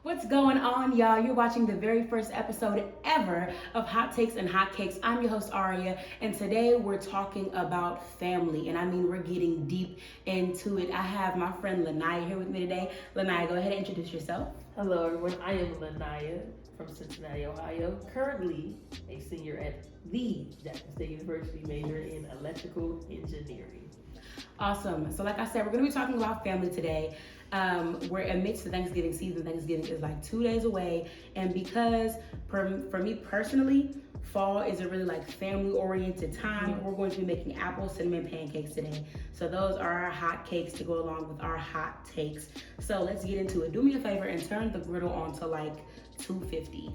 What's going on, y'all? You're watching the very first episode ever of Hot Takes and Hot Cakes. I'm your host, Aria, and today we're talking about family. And I mean, we're getting deep into it. I have my friend LaNiya here with me today. LaNiya, go ahead and introduce yourself. Hello, everyone. I am LaNiya from Cincinnati, Ohio, currently a senior at the Jackson State University, major in electrical engineering. Awesome. So like I said, we're going to be talking about family today. We're amidst the Thanksgiving season. Thanksgiving is like 2 days away. And because for me personally, fall is a really like family oriented time, we're going to be making apple cinnamon pancakes today. So those are our hot cakes to go along with our hot takes. So let's get into it. Do me a favor and turn the griddle on to like 250.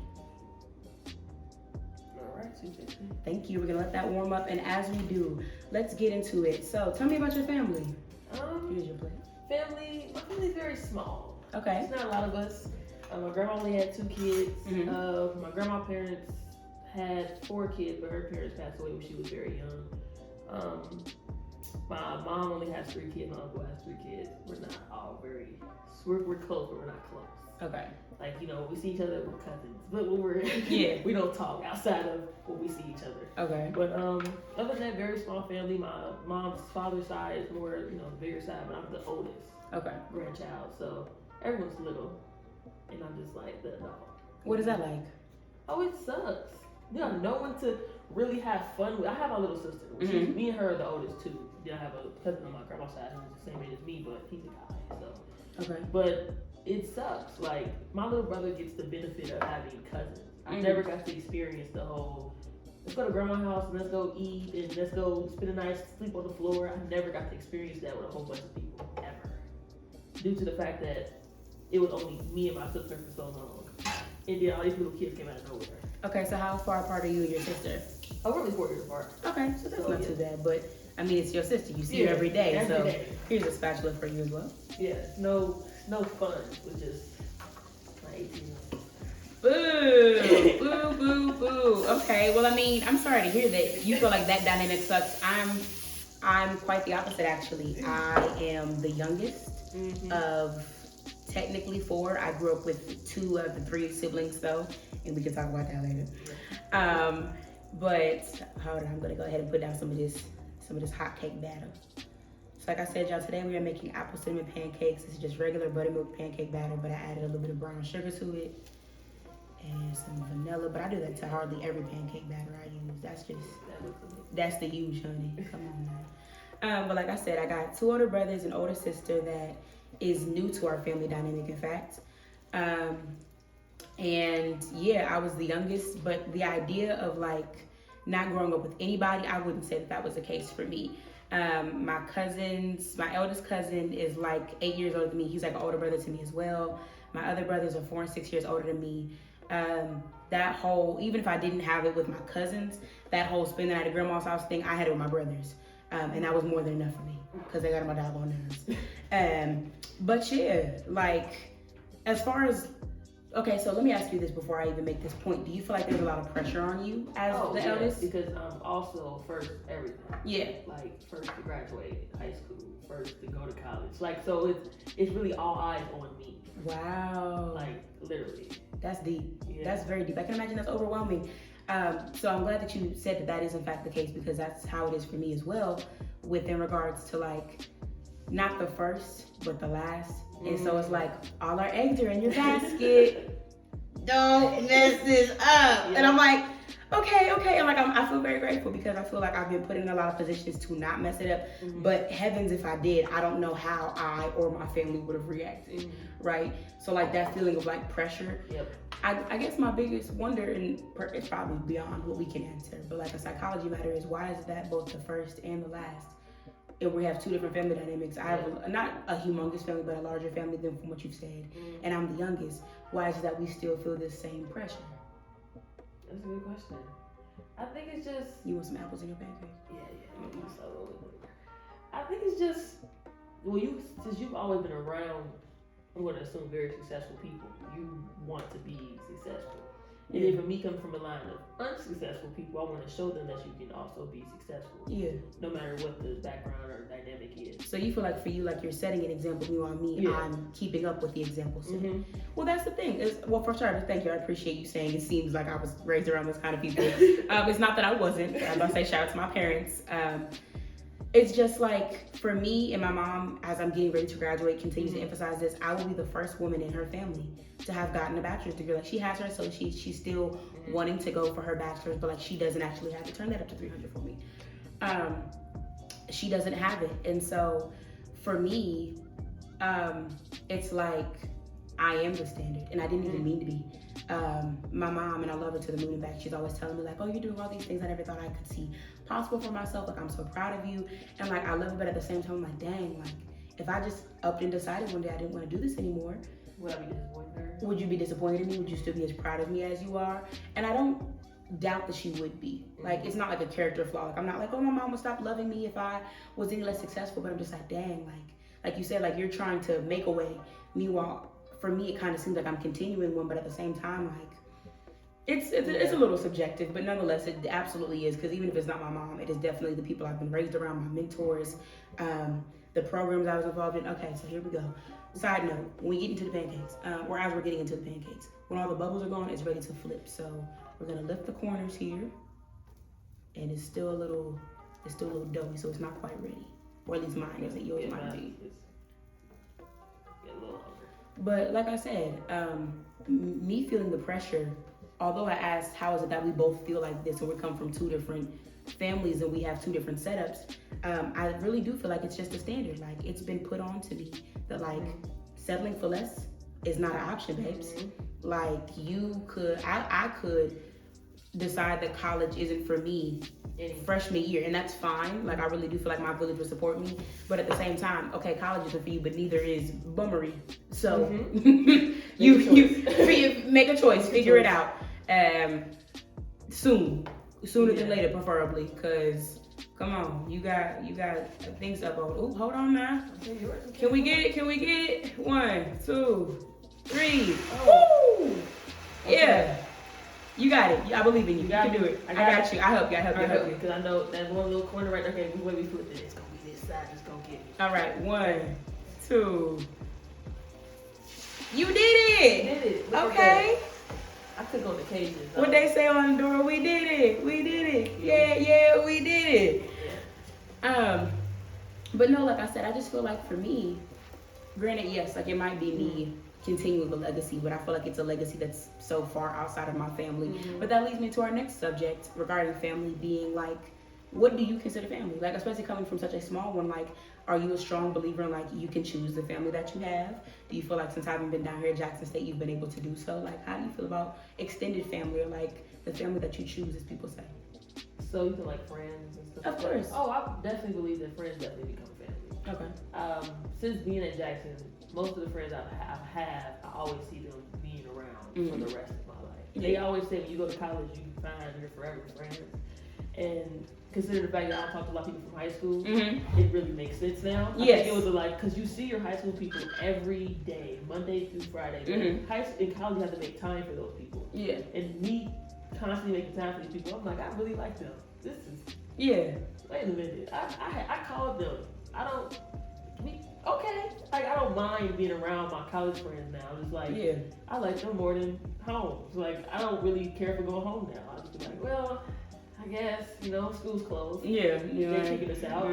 All right, 250. Thank you. We're gonna let that warm up, and as we do, let's get into it. So tell me about your family. Here's your plate. My family's very small. Okay. It's not a lot of us. My grandma only had 2 kids. Mm-hmm. My grandma's parents had 4 kids, but her parents passed away when she was very young. My mom only has 3 kids. My uncle has 3 kids. We're not all we're close, but we're not close. Okay. Like, you know, we see each other, we're cousins. But when we're, we don't talk outside of when we see each other. Okay. But other than that, very small family. My mom's father's side is more, the bigger side, but I'm the oldest grandchild. So everyone's little. And I'm just like the dog. What is that like? Oh, it sucks. No one to really have fun with. I have my little sister. Mm-hmm. Me and her are the oldest too. Then I have a cousin on my grandma's side who's the same age as me, but he's a guy. So. Okay. But it sucks. Like, my little brother gets the benefit of having cousins. I never got to experience the whole, let's go to grandma's house and let's go eat and let's go spend a night, sleep on the floor. I never got to experience that with a whole bunch of people, ever. Due to the fact that it was only me and my sister for so long. And then all these little kids came out of nowhere. Okay, so how far apart are you and your sister? Oh, we're only 4 years apart. Okay, so that's not too bad. But, I mean, it's your sister. You see her every day. Every day. Here's a spatula for you as well. Yeah, no fun with just my 18 months. Boo, boo, boo, boo. Okay, well, I mean, I'm sorry to hear that you feel like that dynamic sucks. I'm quite the opposite, actually. I am the youngest of technically 4. I grew up with 2 of the 3 siblings, though, and we can talk about that later. But hold on, I'm gonna go ahead and put down some of this hot cake batter. Like I said, y'all, today we are making apple cinnamon pancakes. This is just regular buttermilk pancake batter, but I added a little bit of brown sugar to it and some vanilla. But I do that to hardly every pancake batter I use. That's the huge, honey. Come on now. But like I said, I got 2 older brothers and older sister that is new to our family dynamic, in fact. And yeah, I was the youngest, but the idea of like not growing up with anybody, I wouldn't say that was the case for me. My eldest cousin is like 8 years older than me. He's like an older brother to me as well. My other brothers are 4 and 6 years older than me. Even if I didn't have it with my cousins, that whole spend the night at grandma's house thing, I had it with my brothers. And that was more than enough for me because they got on my doggone nerves. But yeah, like as far as, okay, so let me ask you this before I even make this point. Do you feel like there's a lot of pressure on you as the eldest? Because I'm also first everything. Yeah. Like first to graduate high school, first to go to college. Like, so it's really all eyes on me. Wow. Like literally. That's deep. Yeah. That's very deep. I can imagine that's overwhelming. So I'm glad that you said that is in fact the case, because that's how it is for me as well, in regards to like not the first but the last. And so it's like all our eggs are in your basket. Don't mess this up. Yeah. And I'm like, okay. And like I feel very grateful because I feel like I've been put in a lot of positions to not mess it up. But heavens, if I did, I don't know how I or my family would have reacted, right? So like that feeling of like pressure. Yep. I guess my biggest wonder, and it's probably beyond what we can answer, but like a psychology matter is, why is that both the first and the last? And we have 2 different family dynamics. I have not a humongous family, but a larger family than from what you've said. And I'm the youngest. Why is it that we still feel this same pressure? That's a good question. I think it's just... You want some apples in your pancake? Yeah. I think it's just... Well, since you've always been around, I'm going to assume, very successful people, you want to be successful. And then for me coming from a line of unsuccessful people, I want to show them that you can also be successful. Yeah. No matter what the background or dynamic is. So you feel like for you, like you're setting an example, meanwhile me, I'm keeping up with the example set. Well, that's the thing. Well, for sure, thank you. I appreciate you saying it seems like I was raised around those kind of people. It's not that I wasn't. I'm going to say shout out to my parents. It's just like, for me and my mom, as I'm getting ready to graduate, continues to emphasize this, I will be the first woman in her family to have gotten a bachelor's degree. Like, she has her associates, she's still wanting to go for her bachelor's, but like, she doesn't actually have to turn that up to 300 for me. She doesn't have it. And so for me, it's like, I am the standard, and I didn't even mean to be. My mom, and I love her to the moon and back, she's always telling me like, oh, you're doing all these things I never thought I could see possible for myself. Like, I'm so proud of you. And like, I love it, but at the same time, I'm like, dang, like, if I just upped and decided one day I didn't want to do this anymore, would I be disappointed in her? Would you be disappointed in me? Would you still be as proud of me as you are? And I don't doubt that she would be. Like, it's not like a character flaw. Like, I'm not like, oh, my mom would stop loving me if I was any less successful, but I'm just like, dang, like you said, like, you're trying to make a way. Meanwhile, for me, it kind of seems like I'm continuing one, but at the same time, like, it's a little subjective, but nonetheless, it absolutely is, because even if it's not my mom, it is definitely the people I've been raised around, my mentors, the programs I was involved in. Okay, so here we go. Side note, when we get into the pancakes, or as we're getting into the pancakes, when all the bubbles are gone, it's ready to flip. So we're gonna lift the corners here, and it's still a little doughy, so it's not quite ready. Or at least mine isn't. Yours might be. But like I said, me feeling the pressure, although I asked how is it that we both feel like this and we come from two different families and we have two different setups, I really do feel like it's just a standard. Like, it's been put on to me that like settling for less is not an option, babes. Like, I could decide that college isn't for me freshman year, and that's fine. Like, I really do feel like my village would support me, but at the same time, okay, college isn't for you, but neither is bummery. So you make a choice, figure it out sooner than later, preferably, because come on, you got things up over. Oh, hold on now. Can we get it? 1, 2, 3. Oh. Woo! Yeah. You got it. I believe in you. You can do it. I got you. I help you. Because I know that one little corner right there. Okay, the way we flip it, it's gonna be this side. Just gonna get me. All right, 1, 2. You did it. Okay. I took on the cages. What they say on the door? We did it. Yeah, we did it. Yeah. But no, like I said, I just feel like for me, granted, yes, like it might be me continuing the legacy, but I feel like it's a legacy that's so far outside of my family. But that leads me to our next subject regarding family being like, what do you consider family? Like, especially coming from such a small one, like, are you a strong believer in like you can choose the family that you have? Do you feel like since having been down here at Jackson State, you've been able to do so? Like, how do you feel about extended family, or like the family that you choose, as people say? So you feel like friends and stuff? Of course. Oh, I definitely believe that friends definitely become family. Okay. Since being at Jackson, most of the friends I always see them being around for the rest of my life. They always say when you go to college, you find your forever friends. And consider the fact that I talked to a lot of people from high school, it really makes sense now. I think it was like, because you see your high school people every day, Monday through Friday. In college, you have to make time for those people. Yeah. And me constantly making time for these people, I'm like, I really like them. This is. Yeah. Wait a minute. I called them. Like, I don't mind being around my college friends now. It's like, I like them more than home. It's like, I don't really care for going home now. I just be like, well, I guess, school's closed. Yeah. They're kicking us out.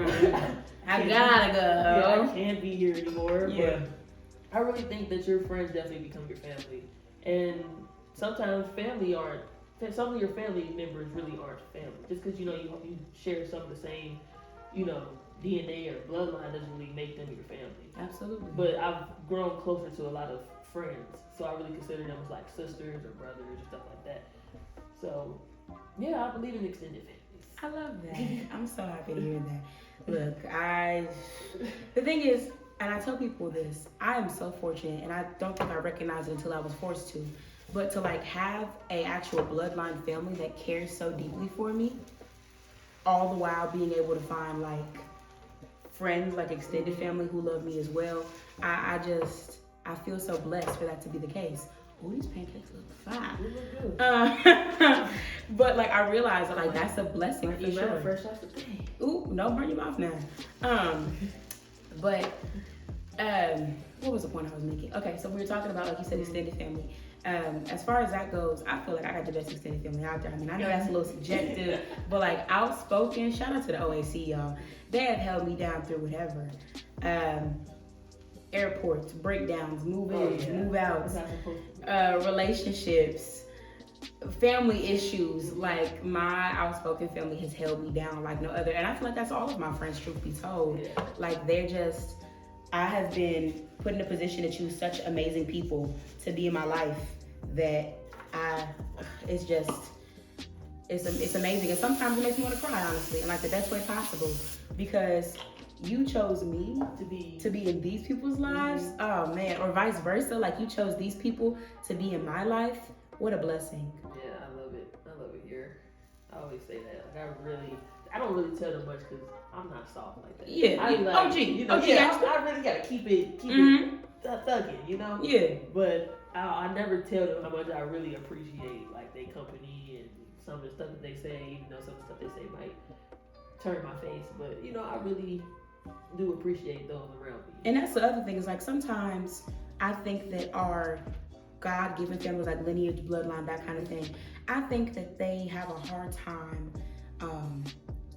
I gotta go. Yeah, I can't be here anymore. Yeah. But I really think that your friends definitely become your family. And sometimes some of your family members really aren't family. Just because, you share some of the same, DNA or bloodline doesn't really make them your family. Absolutely. But I've grown closer to a lot of friends, so I really consider them as like sisters or brothers or stuff like that. So, yeah, I believe in extended families. I love that. I'm so happy to hear that. Look, the thing is, and I tell people this, I am so fortunate, and I don't think I recognized it until I was forced to, but to like have a actual bloodline family that cares so deeply for me, all the while being able to find like friends, like extended family who love me as well. I feel so blessed for that to be the case. oh, these pancakes look fine. They look good. But like I realized that like that's a blessing for sure. Fresh off the thing. Ooh, don't burn your mouth now. But what was the point I was making? Okay, so we were talking about, like you said, extended family. As far as that goes, I feel like I got the best extended family out there. I mean, I know that's a little subjective, but like outspoken, shout out to the OAC, y'all. They have held me down through whatever. Airports, breakdowns, move-ins, move-outs, relationships, family issues. Like my outspoken family has held me down like no other. And I feel like that's all of my friends, truth be told. Yeah. Like they're just, I have been put in a position to choose such amazing people to be in my life that it's amazing. And sometimes it makes me want to cry, honestly, in like the best way possible, because you chose me to be in these people's lives. Oh man, or vice versa. Like you chose these people to be in my life. What a blessing. Yeah, I love it here. I always say that. Like I don't really tell them much because I'm not soft like that. Yeah, I like, OG, you know, OG, I really gotta keep it thugging, you know. Yeah. But I never tell them how much I really appreciate like their company and some of the stuff that they say, even though some of the stuff they say might turn my face. But you know, I really do appreciate those around me. And that's the other thing is like sometimes I think that our God-given families, like lineage, bloodline, that kind of thing, I think that they have a hard time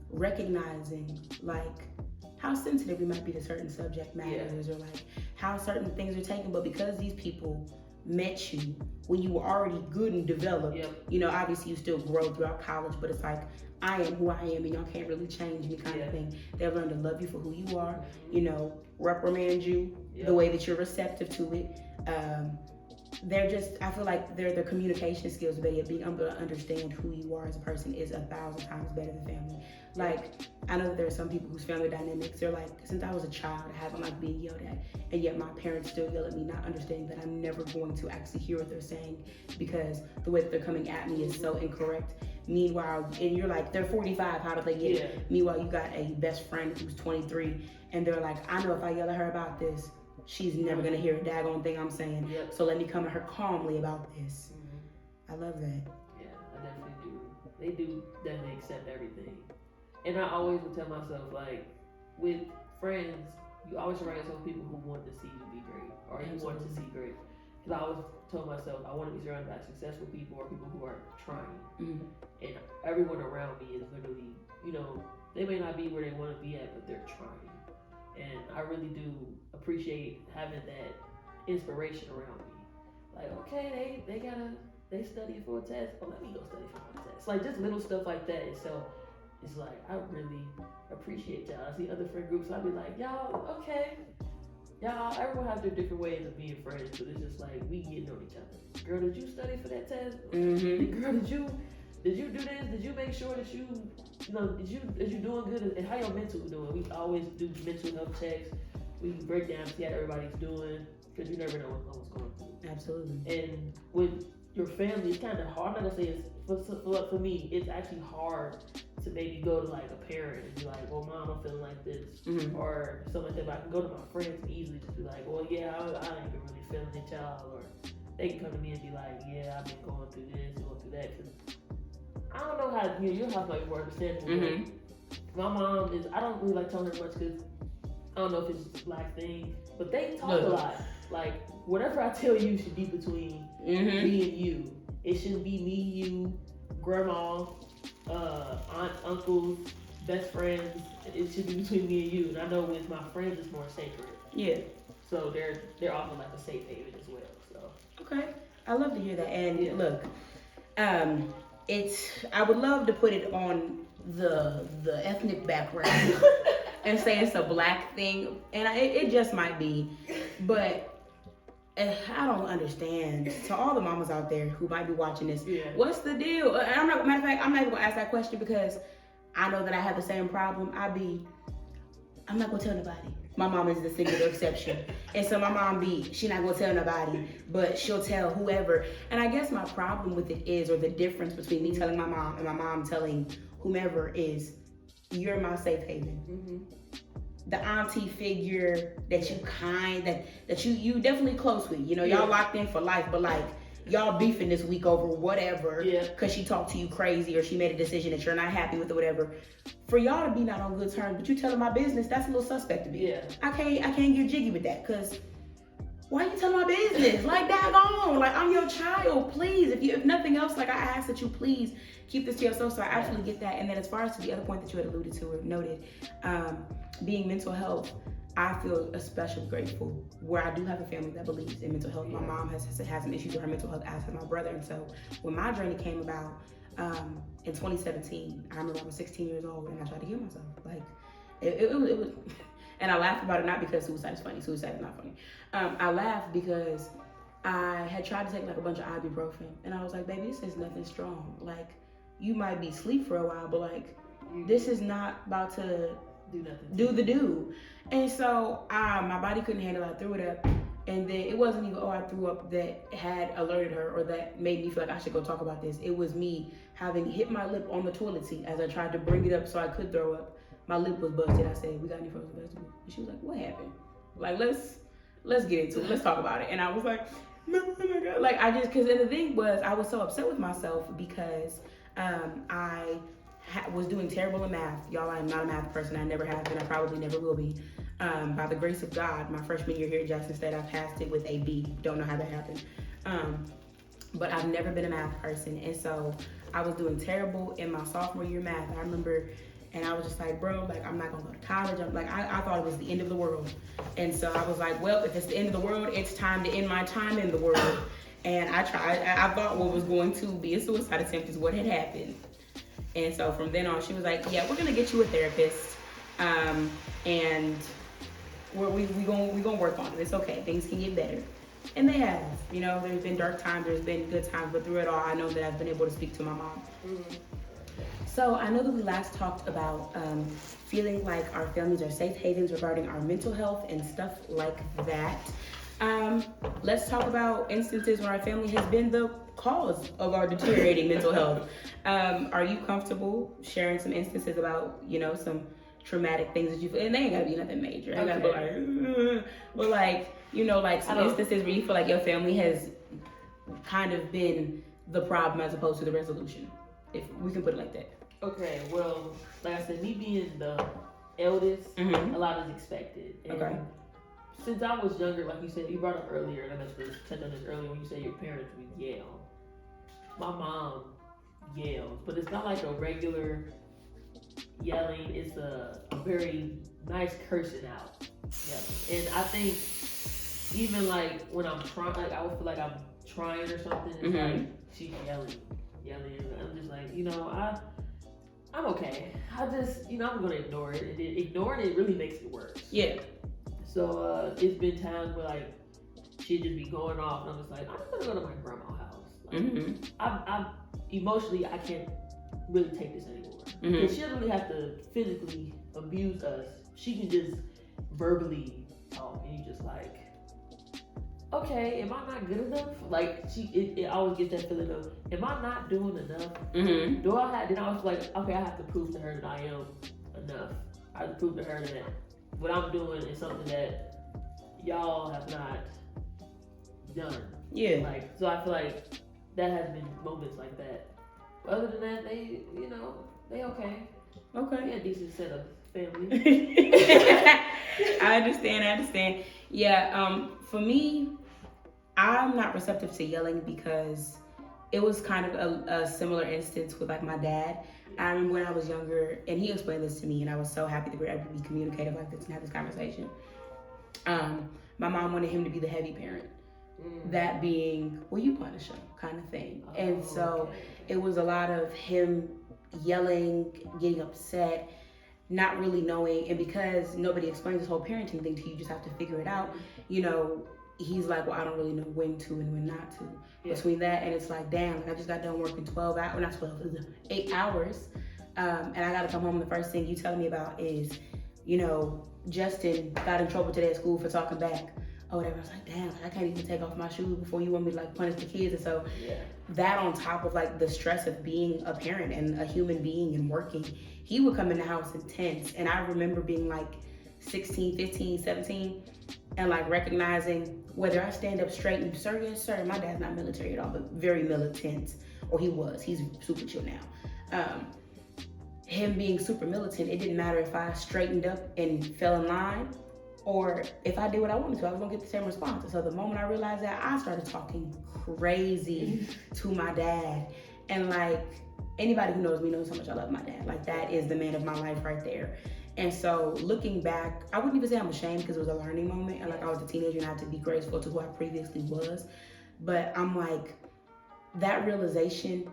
recognizing like how sensitive we might be to certain subject matters, or like how certain things are taken. But because these people met you when you were already good and developed, you know, obviously you still grow throughout college, but it's like, I am who I am and y'all can't really change me kind of thing. They'll learn to love you for who you are, you know, reprimand you the way that you're receptive to it. They're just, I feel like their communication skills, being able to understand who you are as a person is 1,000 times better than family. Like, I know that there are some people whose family dynamics, they're like, since I was a child, I haven't like being yelled at, and yet my parents still yell at me, not understanding that I'm never going to actually hear what they're saying because the way that they're coming at me is so incorrect. Meanwhile, and you're like, they're 45, how did they get it? Meanwhile, you got a best friend who's 23, and they're like, I know if I yell at her about this, she's never gonna hear a daggone thing I'm saying. So let me come at her calmly about this. I love that. Yeah, I definitely do. They do definitely accept everything. And I always would tell myself, like, with friends, you always surround yourself with people who want to see you be great, or you want to see great. Because I always told myself, I want to be surrounded by successful people or people who are trying. And everyone around me is literally, you know, they may not be where they want to be at, but they're trying. And I really do appreciate having that inspiration around me. Like, okay, they study for a test. Oh, let me go study for my test. Like, just little stuff like that. And so it's like, I really appreciate y'all. I see other friend groups, I'll be like, y'all, okay. Y'all, everyone has their different ways of being friends, but it's just like, we getting on each other. Girl, did you study for that test? Girl, did you do this? Did you make sure that you know, is you doing good? And how your mental doing? We always do mental health checks. We break down, see how everybody's doing, because you never know what someone's going through. Absolutely. And with your family, it's kind of hard. I'm not gonna say it's, for me, it's actually hard to maybe go to like a parent and be like, well, Mom, I'm feeling like this, or something like that. But I can go to my friends and easily just be like, well, yeah, I ain't been really feeling it, y'all. Or they can come to me and be like, yeah, I've been going through this, going through that. Cause I don't know how, you know, your house might be more understandable. My mom is, I don't really like telling her much because I don't know if it's a black thing, but they talk a lot. Like, whatever I tell you should be between me and you. It shouldn't be me, you, grandma, aunts, uncles, best friends. It should be between me and you. And I know with my friends, it's more sacred. Yeah. So they're often like a safe haven as well. So okay, I love to hear that. And look, I would love to put it on the ethnic background and say it's a black thing, and it just might be, but I don't understand. To all the mamas out there who might be watching this, what's the deal? And matter of fact, I'm not even gonna ask that question because I know that I have the same problem. I'm not gonna tell nobody. My mom is the singular exception. And so my mom she not gonna tell nobody, but she'll tell whoever. And I guess my problem with it is, or the difference between me telling my mom and my mom telling whomever is, you're my safe haven. The auntie figure that you that you definitely close with. You know, y'all locked in for life, but like, y'all beefing this week over whatever, Yeah. because she talked to you crazy or she made a decision that you're not happy with or whatever. For y'all to be not on good terms, but you telling my business, that's a little suspect to me. Yeah. I can't get jiggy with that, because why you telling my business? Like, daggone, like, I'm your child, please. If nothing else, like, I ask that you please keep this to yourself. So I absolutely get that. And then as far as to the other point that you had alluded to or noted, being mental health, I feel especially grateful where I do have a family that believes in mental health. My mom has some issues with her mental health, as has my brother. And so when my journey came about in 2017, I remember I was 16 years old and I tried to kill myself. Like, it was, and I laugh about it not because suicide is funny. Suicide is not funny. I laughed because I had tried to take like a bunch of ibuprofen, and I was like, baby, this is nothing strong. Like, you might be asleep for a while, but like, this is not about to do the do. And so my body couldn't handle it. I threw it up, and then it wasn't even I threw up that had alerted her or that made me feel like I should go talk about this. It was me having hit my lip on the toilet seat as I tried to bring it up so I could throw up. My lip was busted. I said, we got any frozen vegetables? And she was like, what happened? Like, let's get into it. Let's talk about it. And I was like, oh my God. Like, and the thing was, I was so upset with myself because I was doing terrible in math. Y'all, I am not a math person. I never have been. I probably never will be. By the grace of God, my freshman year here at Jackson State, I passed it with a B. Don't know how that happened. But I've never been a math person. And so I was doing terrible in my sophomore year math. I remember, and I was just like, bro, like, I'm not gonna go to college. I'm like, I thought it was the end of the world. And so I was like, well, if it's the end of the world, it's time to end my time in the world. And I thought what was going to be a suicide attempt is what had happened. And so from then on, she was like, yeah, we're gonna get you a therapist. And we gonna work on it. It's okay, things can get better. And they have, there's been dark times, there's been good times, but through it all, I know that I've been able to speak to my mom. Mm-hmm. So I know that we last talked about feeling like our families are safe havens regarding our mental health and stuff like that. Let's talk about instances where our family has been the cause of our deteriorating mental health. Are you comfortable sharing some instances about, some traumatic things that you feel? And they ain't gotta be nothing major. I gotta be like, but like, like some instances where you feel like your family has kind of been the problem as opposed to the resolution, if we can put it like that. Okay, well, like I said, me being the eldest, a lot is expected. And since I was younger, like you said, you brought up earlier, and I meant to touch on this earlier when you said your parents would yell. My mom yells, but it's not like a regular yelling. It's a very nice cursing out yelling. And I think even like when I'm trying, like I would feel like I'm trying or something, it's like she's yelling. I'm just like, I'm okay. I just, I'm gonna ignore it. And ignoring it really makes it worse. Yeah. So it's been times where like she'd just be going off, and I'm just like, I'm just gonna go to my grandma's house. Like, I'm emotionally, I can't really take this anymore. Because she doesn't really have to physically abuse us. She can just verbally talk, and you just like, okay, am I not good enough? Like it always gets that feeling of, am I not doing enough? Then I was like, okay, I have to prove to her that I am enough. I have to prove to her that what I'm doing is something that y'all have not done. Yeah. Like, so I feel like that has been moments like that. But other than that, they okay. Okay. Yeah, decent set of family. I understand. Yeah, for me, I'm not receptive to yelling because it was kind of a similar instance with like my dad. I remember when I was younger, and he explained this to me, and I was so happy that we were able to be communicative like this and have this conversation. My mom wanted him to be the heavy parent. That being, well, you punish him kind of thing. And so it was a lot of him yelling, getting upset, not really knowing, and because nobody explains this whole parenting thing to you, you just have to figure it out. He's like, well, I don't really know when to and when not to. Yeah. Between that and it's like, damn, like I just got done working 8 hours, and I gotta come home. The first thing you telling me about is, Justin got in trouble today at school for talking back or whatever. I was like, damn, I can't even take off my shoes before you want me to like punish the kids. And so that on top of like the stress of being a parent and a human being and working, he would come in the house intense. And I remember being like 16, 15, 17 and like recognizing whether I stand up straight and sir, yes sir, my dad's not military at all, but very militant, or he was. He's super chill now. Him being super militant, it didn't matter if I straightened up and fell in line, or if I did what I wanted to, I was gonna get the same response. And so the moment I realized that, I started talking crazy to my dad. And like, anybody who knows me knows how much I love my dad. Like, that is the man of my life right there. And so looking back, I wouldn't even say I'm ashamed, because it was a learning moment. And like, I was a teenager and I had to be graceful to who I previously was. But I'm like, that realization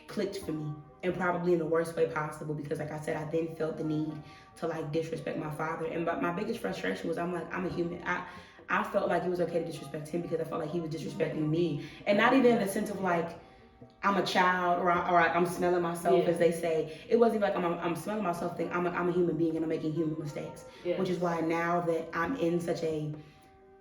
clicked for me, and probably in the worst way possible, because like I said, I then felt the need to like disrespect my father. And but my biggest frustration was, I'm like, I'm a human. I felt like it was okay to disrespect him, because I felt like he was disrespecting me. And not even in the sense of like, I'm a child, or I'm smelling myself, as they say. It wasn't like I'm smelling myself thing. I'm a human being, and I'm making human mistakes. Which is why now that I'm in such a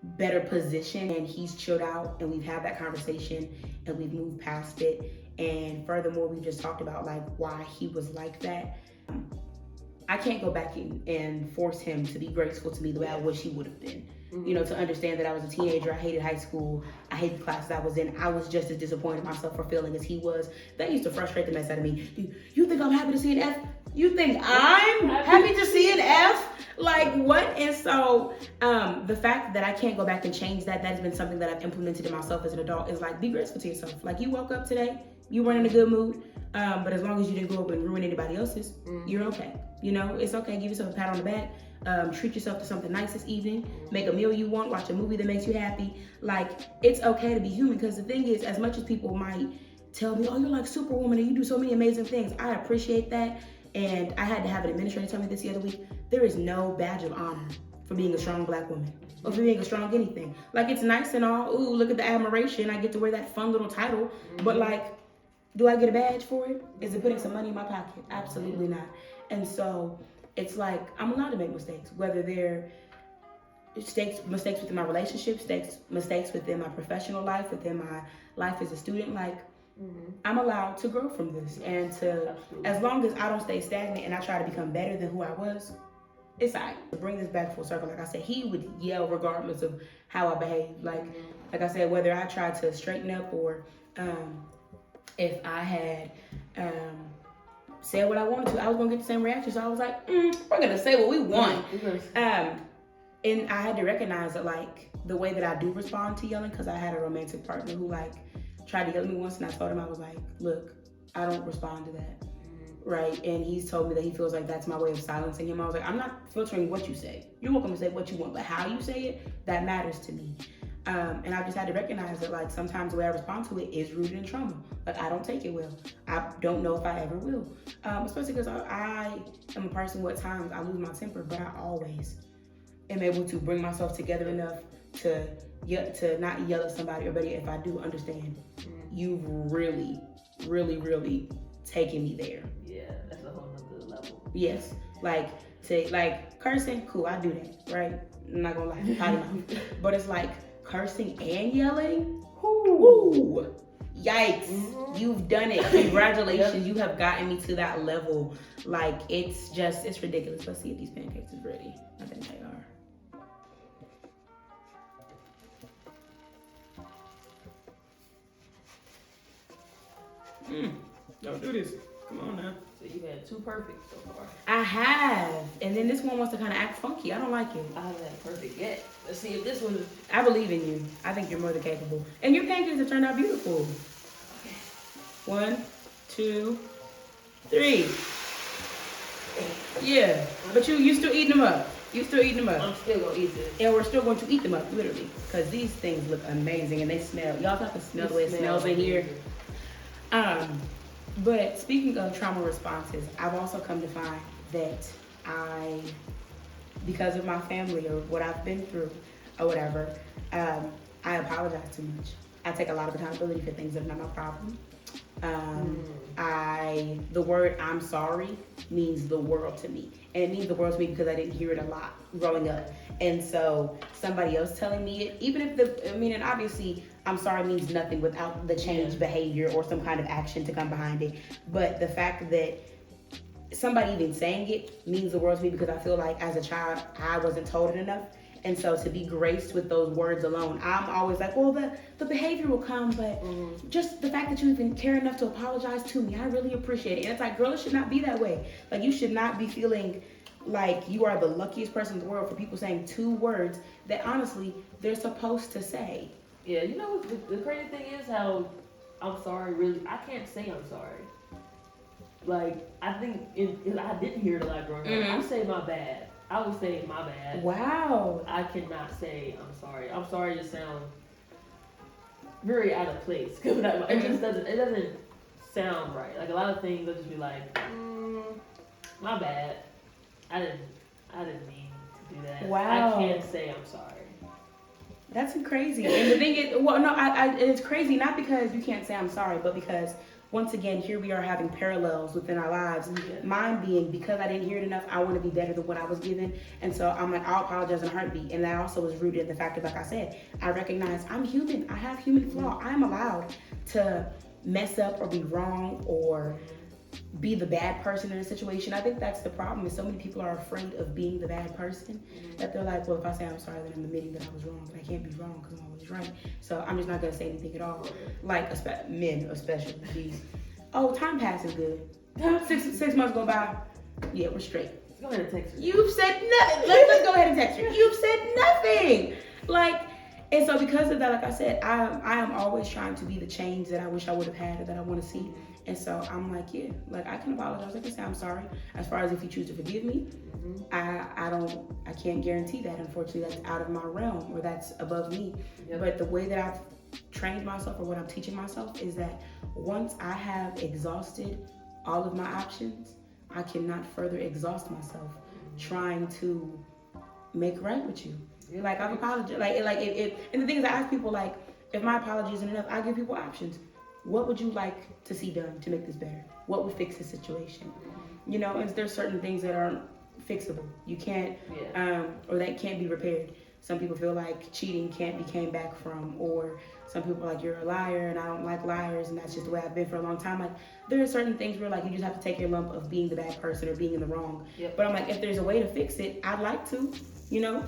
better position, and he's chilled out, and we've had that conversation, and we've moved past it. And furthermore, we just talked about like why he was like that. I can't go back and force him to be graceful to me the way I wish he would have been. You know, to understand that I was a teenager, I hated high school, I hated the classes I was in. I was just as disappointed in myself for feeling as he was. That used to frustrate the mess out of me. You think I'm happy to see an F? You think I'm happy to see an F? Like, what? And so the fact that I can't go back and change that has been something that I've implemented in myself as an adult, is like, be grateful to yourself. Like, you woke up today, you weren't in a good mood, but as long as you didn't go up and ruin anybody else's, you're okay. You know, it's okay. Give yourself a pat on the back. Treat yourself to something nice this evening. Make a meal you want. Watch a movie that makes you happy. Like, it's okay to be human, because the thing is, as much as people might tell me, oh, you're like Superwoman and you do so many amazing things, I appreciate that. And I had to have an administrator tell me this the other week. There is no badge of honor for being a strong Black woman, or for being a strong anything. Like, it's nice and all. Ooh, look at the admiration. I get to wear that fun little title. But like, do I get a badge for it? Is it putting some money in my pocket? Absolutely not. And so it's like, I'm allowed to make mistakes, whether they're mistakes within my relationships, mistakes within my professional life, within my life as a student. Like, I'm allowed to grow from this, and to, as long as I don't stay stagnant and I try to become better than who I was, it's all right. To bring this back full circle, like I said, he would yell regardless of how I behaved. Like I said, whether I tried to straighten up, or if I had said what I wanted to, I was gonna get the same reaction. So I was like, we're gonna say what we want. And I had to recognize that, like, the way that I do respond to yelling, because I had a romantic partner who like tried to yell at me once, and I told him, I was like, look, I don't respond to that. Right? And he's told me that he feels like that's my way of silencing him. I was like, I'm not filtering what you say. You're welcome to say what you want, but how you say it, that matters to me. And I just had to recognize that, like, sometimes the way I respond to it is rooted in trauma. Like, I don't take it well. I don't know if I ever will. Especially because I am a person who at times I lose my temper, but I always am able to bring myself together enough to not yell at somebody, or better yet, if I do understand, you've really, really, really taken me there. Yeah, that's a whole nother level. Yes. Like cursing, cool, I do that, right? I'm not gonna lie, I don't know. But it's like cursing and yelling, whoo, yikes, you've done it. Congratulations, you have gotten me to that level. Like, it's ridiculous. Let's see if these pancakes is ready. I think they are. Don't do this. Come on now. So you had 2 perfect so far. I have. And then this one wants to kind of act funky. I don't like it. I haven't had perfect yet. Let's see if this one is... I believe in you. I think you're more than capable. And your pancakes have turned out beautiful. Okay. 1, 2, 3. Yeah. But you still eating them up. You still eating them up. I'm still gonna eat this. And we're still going to eat them up, literally. Because these things look amazing and they smell. Y'all got to smell the way it smells in here. But speaking of trauma responses, I've also come to find that because of my family or what I've been through or whatever, I apologize too much. I take a lot of accountability for things that are not my problem. The word I'm sorry means the world to me. And it means the world to me because I didn't hear it a lot growing up. And so somebody else telling me it, even if and obviously I'm sorry means nothing without the changed behavior or some kind of action to come behind it. But the fact that somebody even saying it means the world to me, because I feel like as a child, I wasn't told it enough. And so to be graced with those words alone, I'm always like, well, the behavior will come, but just the fact that you even care enough to apologize to me, I really appreciate it. And it's like, girl, it should not be that way. Like, you should not be feeling like you are the luckiest person in the world for people saying 2 words that honestly they're supposed to say. Yeah, you know what the crazy thing is, how I'm sorry really, I can't say I'm sorry. Like, I think I didn't hear it a lot growing up. I say my bad. I would say my bad. Wow. I cannot say I'm sorry. I'm sorry just sounds very out of place. Cause it just doesn't sound right. Like, a lot of things I'll just be like, my bad. I didn't mean to do that. Wow. I can't say I'm sorry. That's crazy. And the thing is, well, no, it's crazy not because you can't say I'm sorry, but because once again, here we are having parallels within our lives. Mine being, because I didn't hear it enough, I want to be better than what I was given. And so I'm like, I'll apologize in a heartbeat. And that also is rooted in the fact that, like I said, I recognize I'm human. I have human flaw. I'm allowed to mess up or be wrong or be the bad person in a situation. I think that's the problem, is so many people are afraid of being the bad person that they're like, well, if I say I'm sorry, then I'm admitting that I was wrong, but I can't be wrong because I'm always right. So I'm just not gonna say anything at all. Like men especially, geez. Oh, time passes good. 6 months go by. Yeah, we're straight. Go ahead and text her. You've said nothing. Let's go ahead and text her. You've said nothing. Like, and so because of that, like I said, I am always trying to be the change that I wish I would have had or that I want to see. And so I'm like, yeah, like I can apologize. I can say I'm sorry. As far as if you choose to forgive me, I can't guarantee that. Unfortunately, that's out of my realm or that's above me. Yep. But the way that I've trained myself or what I'm teaching myself is that once I have exhausted all of my options, I cannot further exhaust myself trying to make right with you. Like, I've apologized. And the thing is, I ask people, like, if my apology isn't enough, I give people options. What would you like to see done to make this better? What would fix the situation? You know, and there's certain things that aren't fixable. You can't, or that can't be repaired. Some people feel like cheating can't be came back from, or some people are like, you're a liar and I don't like liars and that's just the way I've been for a long time. Like, there are certain things where, like, you just have to take your lump of being the bad person or being in the wrong. But I'm like, if there's a way to fix it, I'd like to, you know?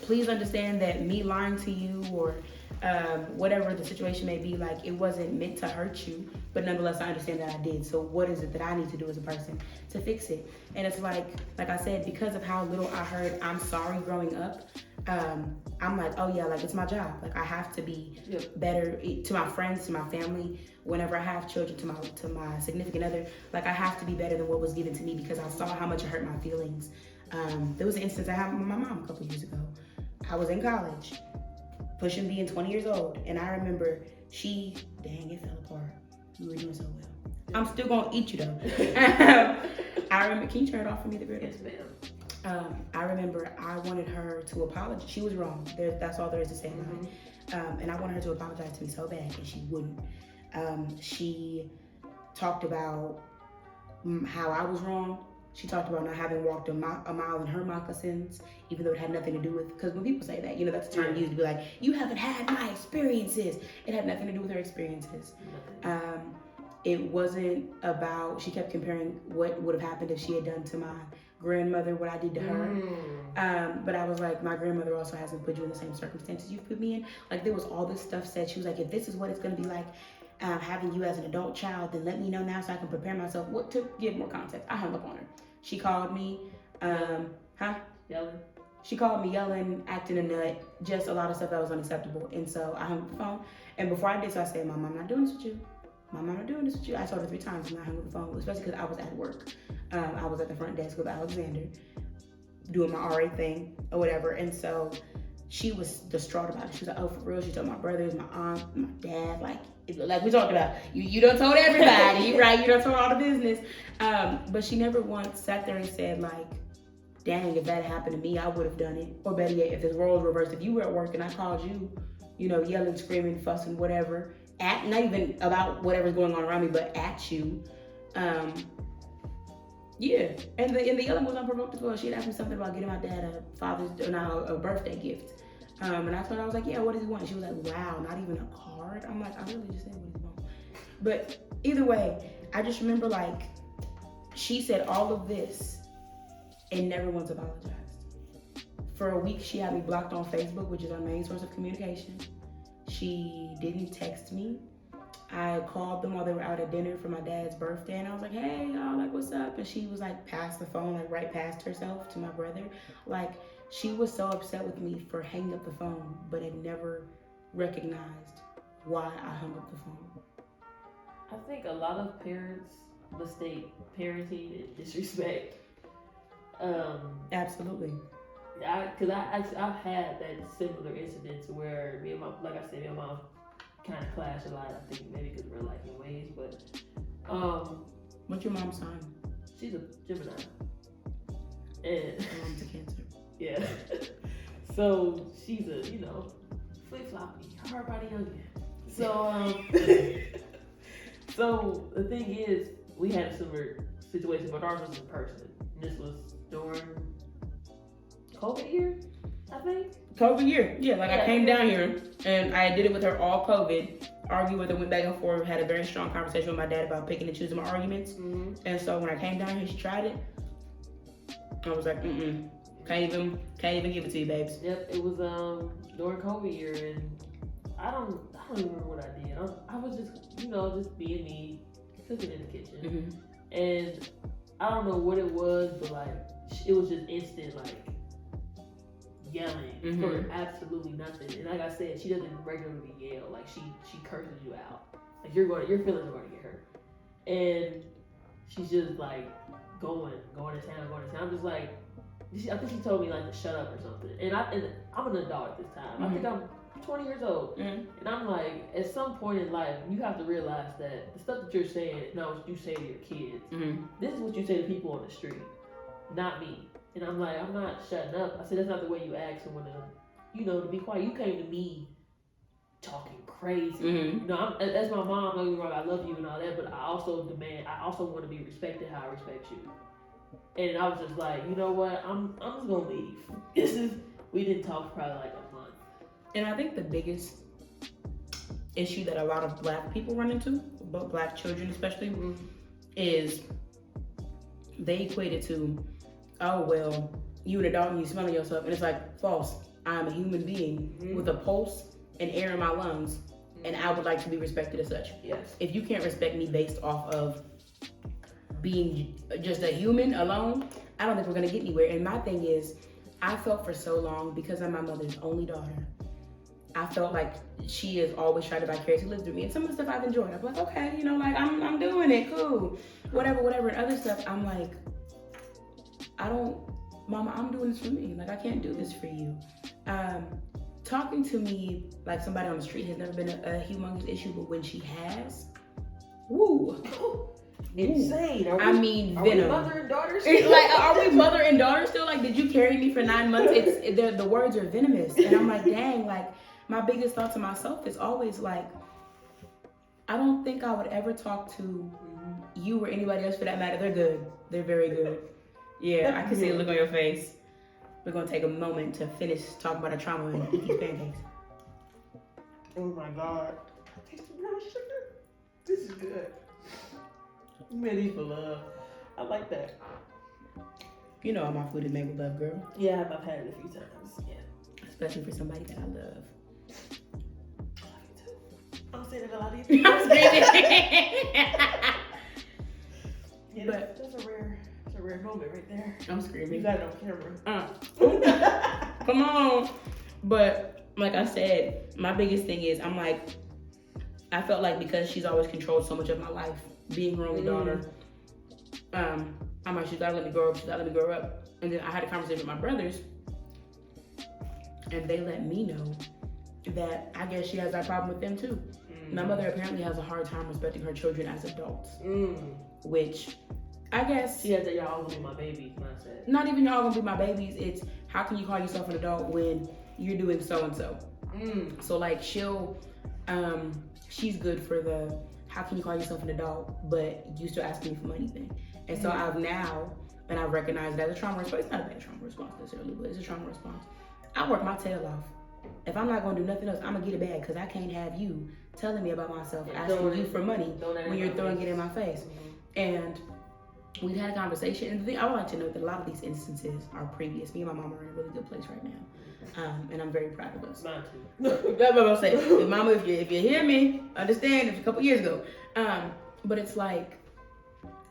Please understand that me lying to you or whatever the situation may be, like, it wasn't meant to hurt you, but nonetheless, I understand that I did. So what is it that I need to do as a person to fix it? And it's like I said, because of how little I heard I'm sorry growing up, I'm like, oh yeah, like, it's my job. Like, I have to be better to my friends, to my family, whenever I have children, to my significant other. Like, I have to be better than what was given to me because I saw how much it hurt my feelings. There was an instance I had with my mom a couple years ago. I was in college, pushing being 20 years old, and I remember it fell apart. You were doing so well. I'm still gonna eat you though. I remember, can you turn it off for me, the griddle? Yes, ma'am. I remember I wanted her to apologize. She was wrong. That's all there is to say about it. And I wanted her to apologize to me so bad, and she wouldn't. She talked about how I was wrong. She talked about not having walked a mile in her moccasins, even though it had nothing to do with, because when people say that, you know, that's the term used to be like, you haven't had my experiences. It had nothing to do with her experiences. It wasn't about, she kept comparing what would have happened if she had done to my grandmother what I did to her. But I was like, my grandmother also hasn't put you in the same circumstances you've put me in. Like, there was all this stuff said. She was like, if this is what it's going to be like, having you as an adult child, then let me know now so I can prepare myself. What to give more context? I hung up on her. She called me, Yelling. She called me yelling, acting a nut, just a lot of stuff that was unacceptable. And so I hung up the phone. And before I did so, I said, Mom, I'm not doing this with you. Mom, I'm not doing this with you. I told her 3 times and I hung up the phone, especially because I was at work. I was at the front desk with Alexander doing my RA thing or whatever. And so she was distraught about it. She was like, oh, for real? She told my brothers, my aunt, my dad, like we talked about, you done told everybody, right? You done told all the business. But she never once sat there and said, like, dang, if that happened to me, I would have done it. Or better yet, if this role was reversed, if you were at work and I called you, you know, yelling, screaming, fussing, whatever, not even about whatever's going on around me, but at you. Yeah. And the yelling was unprovoked as well. She had asked me something about getting my dad a birthday gift. And I told her, I was like, yeah, what does he want? She was like, wow, not even a card? I'm like, I really just said what he wants. But either way, I just remember, like, she said all of this and never once apologized For a week, she had me blocked on Facebook, which is our main source of communication. She didn't text me. I called them while they were out at dinner for my dad's birthday, and I was like, hey, y'all, like, what's up? And she was like, past the phone, like right past herself to my brother. Like, she was so upset with me for hanging up the phone, but had never recognized why I hung up the phone. I think a lot of parents mistake parenting and disrespect. Absolutely. I've had that similar incidents where me and my, like I said, me and my mom kind of clash a lot. I think maybe because we're like in ways, but What's your mom's sign? she's a Gemini, and My mom's a Cancer. yeah, so she's a flip floppy, hard body youngin. So so the thing is, we had a similar situation, but ours was in person. This was during COVID year, I think. COVID year, yeah. Like, I came down here and I did it with her all COVID. Argued with her, went back and forth, had a very strong conversation with my dad about picking and choosing my arguments. Mm-hmm. And so when I came down here, she tried it. I was like, can't even give it to you, babes. Yep, it was during COVID year, and I don't even remember what I did. I was just just being me, cooking in the kitchen, Mm-hmm. and I don't know what it was, but like it was just instant like yelling for absolutely nothing. And like I said, she doesn't regularly yell. Like she curses you out. Like your feelings are gonna get hurt, and she's just like going to town. I'm just like, I think she told me like to shut up or something. And I'm an adult at this time. I think I'm 20 years old, and I'm like, at some point in life, you have to realize that the stuff that you're saying is not what you say to your kids. This is what you say to people on the street, not me. And I'm like, I'm not shutting up. I said, that's not the way you ask someone to be quiet. You came to me talking crazy. That's my mom. Don't get me wrong, I love you and all that, but I also want to be respected how I respect you. And I was just like, you know what? I'm just gonna leave. We didn't talk for probably like a month. And I think the biggest issue that a lot of Black people run into, but Black children especially, is they equate it to, oh, well, you an adult and you smelling yourself. And it's like, false. I'm a human being with a pulse and air in my lungs, and I would like to be respected as such. Yes. If you can't respect me based off of being just a human alone, I don't think we're gonna get anywhere. And my thing is, I felt for so long, because I'm my mother's only daughter, I felt like she has always tried to vicariously live through me. And some of the stuff I've enjoyed, I'm like, okay, like I'm doing it, cool, whatever. And other stuff, I'm like, Mama, I'm doing this for me. Like, I can't do this for you. Talking to me like somebody on the street has never been a humongous issue, but when she has, woo. Insane. Venom. Are we mother and daughter still? Like, are we mother and daughter still? Like, did you carry me for 9 months? The words are venomous. And I'm like, dang, like, my biggest thought to myself is always like, I don't think I would ever talk to you or anybody else for that matter. They're good. They're very good. Yeah, I can see the look on your face. We're gonna take a moment to finish talking about a trauma and eat these pancakes. Oh my God. Taste the brown sugar. This is good. You made these for love. I like that. You know all my food is made with love, girl. Yeah, I've had it a few times. Yeah. Especially for somebody that I love. I love you too. I'm saying it a lot of you. I'm screaming. Yeah, But that's a rare moment right there. I'm screaming. You got it on camera. Come on. But like I said, my biggest thing is I felt like because she's always controlled so much of my life, being her only daughter, I'm like, she's gotta let me grow up. And then I had a conversation with my brothers, and they let me know that I guess she has that problem with them too. My mother apparently has a hard time respecting her children as adults, which I guess she has that y'all gonna be my babies mindset. Not even y'all gonna be my babies. It's how can you call yourself an adult when you're doing so and so. So like she's good for the how can you call yourself an adult but you still asking me for money thing. And so I've recognized that as a trauma response. It's not a bad trauma response necessarily, but it's a trauma response. I work my tail off. If I'm not gonna do nothing else, I'm gonna get it back, because I can't have you telling me about myself, asking you for money when you're throwing it in my face. And we've had a conversation, and the thing I would like to note that a lot of these instances are previous. Me and my mom are in a really good place right now, and I'm very proud of us. Mine too. That's what I'm saying. Mama, if you hear me, understand it's a couple years ago. But it's like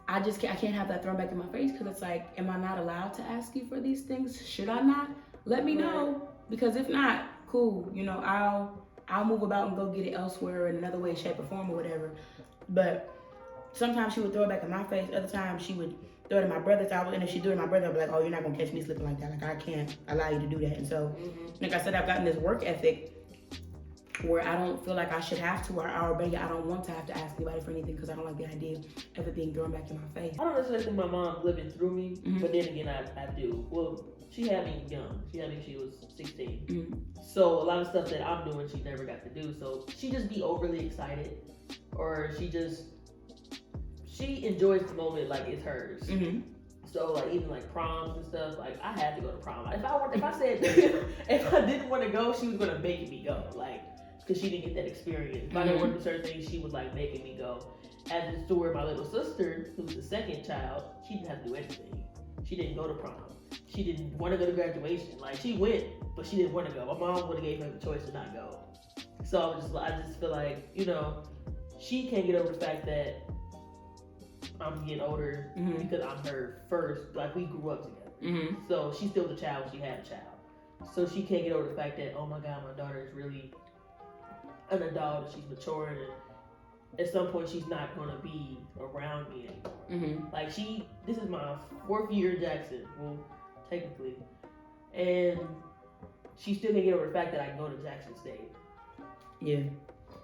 I can't have that thrown back in my face, because it's like, am I not allowed to ask you for these things? Should I not? Let me know, because if not, cool. You know, I'll move about and go get it elsewhere in another way, shape, or form, or whatever. But sometimes she would throw it back in my face. Other times she would throw it in my brother's house. And if she threw it in my brother, I'd be like, oh, you're not going to catch me slipping like that. Like, I can't allow you to do that. And so, like I said, I've gotten this work ethic where I don't feel like I should have to, or better, I don't want to have to ask anybody for anything, because I don't like the idea of it being thrown back in my face. I don't necessarily think my mom's living through me, but then again, I do. Well, she had me young. She had me when she was 16. So a lot of stuff that I'm doing, she never got to do. So she just be overly excited, or she enjoys the moment like it's hers. So like even like proms and stuff, like I had to go to prom. If I said if I didn't want to go, she was gonna make me go, like, because she didn't get that experience. If I didn't want to do certain things, she was like making me go. As the story, my little sister, who's the second child, she didn't have to do anything. She didn't go to prom. She didn't want to go to graduation. Like, she went, but she didn't want to go. My mom would have gave her the choice to not go. So I just feel like, you know, she can't get over the fact that I'm getting older because I'm her first. Like, we grew up together. So she's still the child when she had a child. So she can't get over the fact that, oh my God, my daughter is really an adult and she's maturing, and at some point she's not going to be around me anymore. Like, this is my 4th year in Jackson, well, technically, and she still can't get over the fact that I can go to Jackson State. Yeah.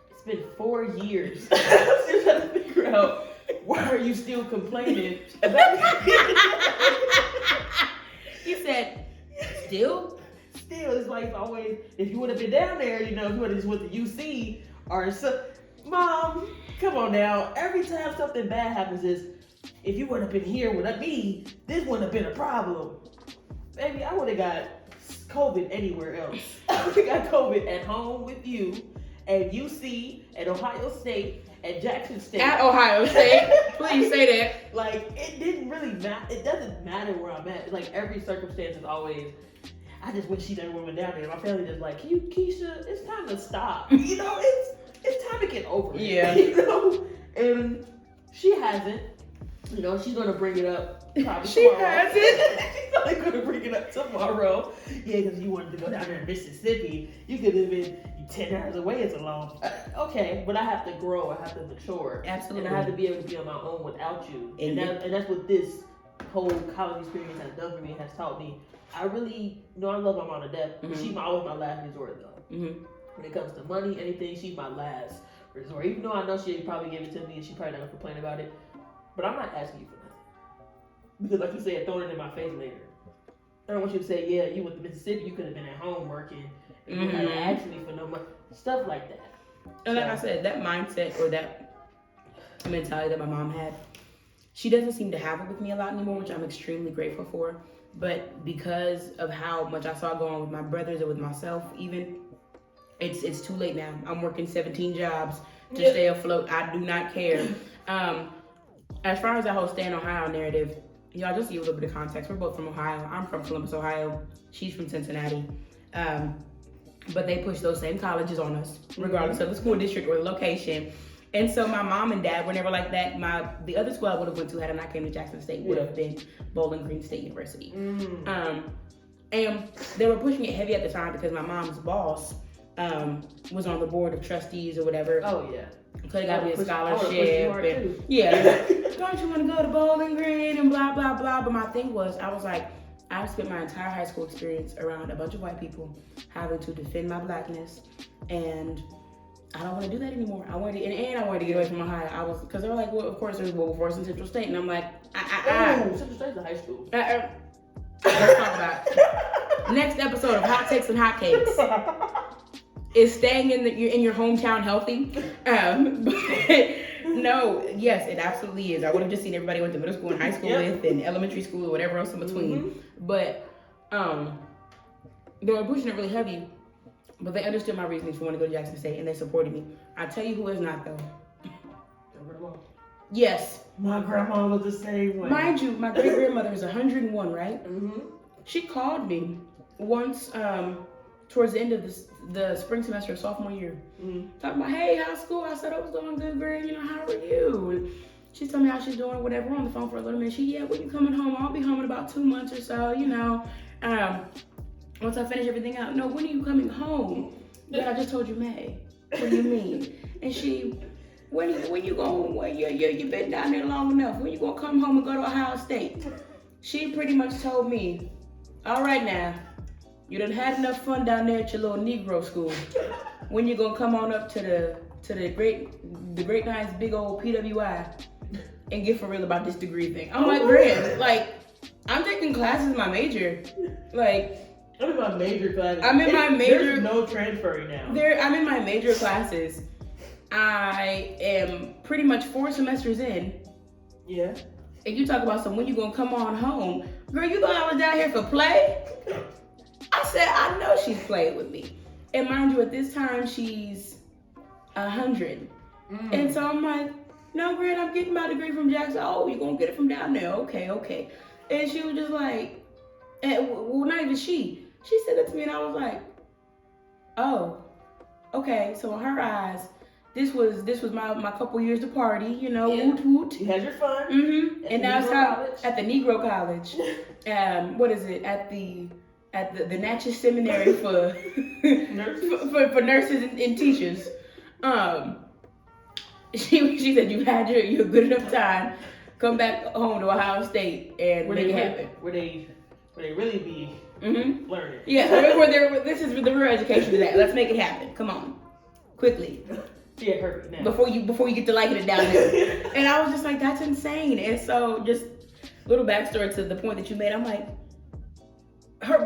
It's been 4 years. I'm still trying to figure out, why are you still complaining about You said, still? Still, it's like always, if you would have been down there, you know, if you would have just went to UC or so. Mom, come on now. Every time something bad happens, if you would have been here with me, this wouldn't have been a problem. Baby, I would have got COVID anywhere else. I would have got COVID at home with you, at UC, at Ohio State, at Jackson State. At Ohio State. Please say that. Like, it didn't really matter. It doesn't matter where I'm at. Like, every circumstance is always, I just wish she never went down there. My family just like, Keisha, it's time to stop. You know, it's time to get over it. Yeah. You know? And she hasn't. You know, she's gonna bring it up probably she tomorrow. hasn't. She's probably gonna bring it up tomorrow. Yeah, because you wanted to go down there in Mississippi. You could have been 10 hours away as long. Okay, but I have to grow. I have to mature. Absolutely. And I have to be able to be on my own without you. And that's what this whole college experience has done for me, has taught me. I really, I love my mom to death. She's always my last resort, though. When it comes to money, anything, she's my last resort. Even though I know she'd probably give it to me and she probably not gonna complain about it. But I'm not asking you for nothing. Because like you said, throwing it in my face later. I don't want you to say, yeah, you went to Mississippi, you could have been at home working. And you had to ask me for no money. Stuff like that. And like I said, that mindset or that mentality that my mom had, she doesn't seem to have it with me a lot anymore, which I'm extremely grateful for. But because of how much I saw going on with my brothers or with myself even, it's too late now. I'm working 17 jobs to stay afloat. I do not care. As far as that whole stay in Ohio narrative, y'all, just to give a little bit of context, we're both from Ohio. I'm from Columbus, Ohio. She's from Cincinnati. But they push those same colleges on us, regardless of the school district or the location. And so my mom and dad were never like that. The other school I would have went to had I not came to Jackson State would have been Bowling Green State University. And they were pushing it heavy at the time because my mom's boss was on the board of trustees or whatever. Oh yeah. Could have got me a scholarship. And, yeah. Don't you want to go to Bowling Green and blah, blah, blah. But my thing was, I was like, I've spent my entire high school experience around a bunch of white people having to defend my blackness, and I don't want to do that anymore. I wanted to get away from Ohio. Because they were like, well, of course there's Wilberforce and Central State, and I'm like, Central State's a high school. Let's talk about it. Next episode of Hot Takes and Hot Cakes. Is staying in your hometown healthy? No, yes, it absolutely is. I would have just seen everybody I went to middle school and high school with, and elementary school or whatever else in between. But they were pushing it really heavy. But they understood my reasons for wanting to go to Jackson State, and they supported me. I tell you who is not, though. Yes, My grandma was the same way. Mind you, my great grandmother is 101, right? Mm-hmm. She called me once towards the end of the spring semester of sophomore year. Talking about, hey, how's school? I said, oh, it's going good, girl. You know, how are you? And she told me how she's doing, whatever. We're on the phone for a little minute. When you coming home? I'll be home in about 2 months or so, you know. Once I finish everything out. No, when are you coming home? But I just told you May. What do you mean? And she, when you going? Well, you've been down there long enough. When you gonna come home and go to Ohio State? She pretty much told me, all right now, you done had enough fun down there at your little Negro school. When you gonna come on up to the great nice big old PWI and get for real about this degree thing? I'm like, Grand, like, I'm taking classes in my major. Like, I'm in my major classes. I'm in my major. There's no transferring now. I'm in my major classes. I am pretty much 4 semesters in. Yeah. And you talk about when you gonna come on home. Girl, you thought I was down here for play? I said, I know she's playing with me. And mind you, at this time, she's 100. And so I'm like, no, Grant, I'm getting my degree from Jackson. Oh, you're gonna get it from down there. Okay. And she was just like, well, not even she. She said that to me and I was like, oh, okay. So in her eyes, this was my couple years to party, you know, yeah. woot woot. You had your fun. Mm-hmm. And now it's how college. At the Negro College. What is it? At the Natchez Seminary for nurses, for nurses and teachers. She said you've had your good enough time. Come back home to Ohio State and make it happen. Where they really be learning. Yeah, this is the real education of that. Let's make it happen. Come on, quickly. Yeah, hurt now. Before you get to liking it down there. And I was just like, that's insane. And so just little backstory to the point that you made. I'm like, her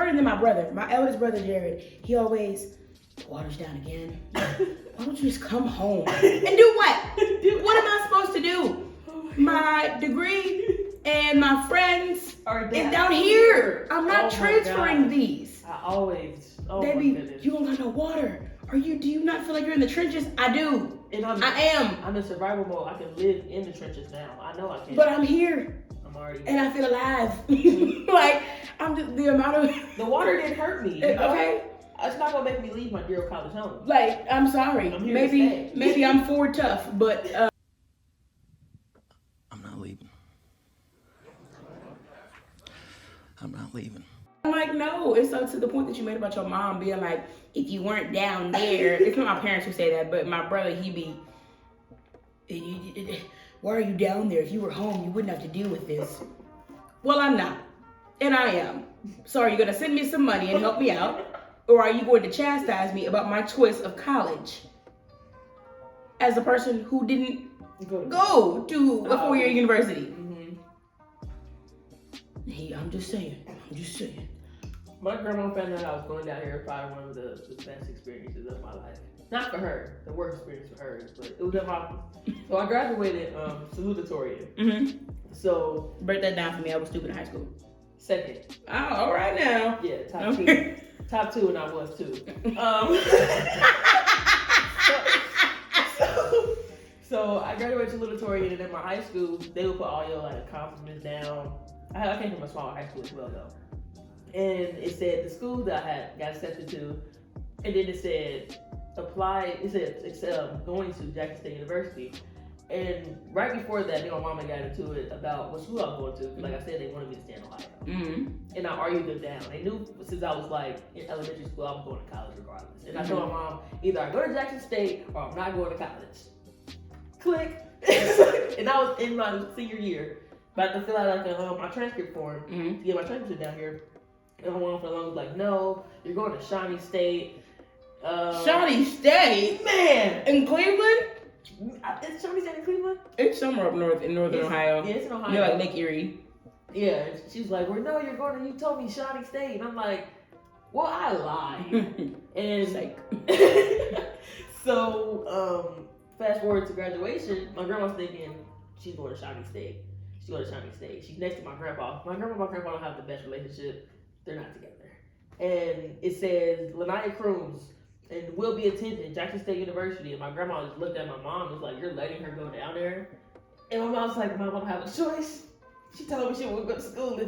and then my brother, my eldest brother Jared. He always, the water's down again. Why don't you just come home and do what? What am I supposed to do? My degree and my friends are down here. I'm not transferring these. I always, baby, you don't got no water. Do you not feel like you're in the trenches? I do. And I am. I'm in survival mode. I can live in the trenches now. I know I can. But I'm here. I'm already and I feel alive. Like, I'm just the amount of the water didn't hurt me. You know? Okay. It's not gonna make me leave my dear college home. Like, I'm sorry. I'm here to stay. Maybe I'm Ford tough, but I'm not leaving. I'm not leaving. I'm like, no. And so to the point that you made about your mom being like, if you weren't down there, it's not my parents who say that, but my brother, he be, why are you down there? If you were home, you wouldn't have to deal with this. Well, I'm not. And I am. So are you going to send me some money and help me out? Or are you going to chastise me about my choice of college? As a person who didn't go to a 4-year university. Hey, I'm just saying. My grandma found out I was going down here, probably one of the best experiences of my life. Not for her, the worst experience for her, but it was at my. So I graduated salutatorian. So break that down for me. I was stupid in high school. Second. Oh, all right now. Yeah, top two. Top two, and I was too. So I graduated salutatorian, and in my high school, they would put all your accomplishments down. I came from a small high school as well, though. And it said the school that I had got accepted to, and then it said going to Jackson State University. And right before that, me and my mama got into it about what school I was going to. Like I said, they wanted me to stay in Ohio. And I argued them down. They knew since I was in elementary school, I was going to college regardless. And I told my mom, either I go to Jackson State or I'm not going to college. Click. And I was in my senior year, about to fill out my transcript form to get my transcript down here. And my mom for long was like, no, you're going to Shawnee State. Shawnee State? Man! In Cleveland? Is Shawnee State in Cleveland? It's somewhere up north in northern Ohio. Yeah, it's in Ohio. Near Lake Erie. Yeah, she's like, well, no, you told me Shawnee State. And I'm like, well, I lied. And so, fast forward to graduation, my grandma's thinking she's going to Shawnee State. She's next to my grandpa. My grandma and my grandpa don't have the best relationship. They're not together. And it says LaNiya Crooms and will be attending Jackson State University. And my grandma just looked at my mom and was like, you're letting her go down there? And my mom's like, Mom, I don't have a choice. She told me she wouldn't go to school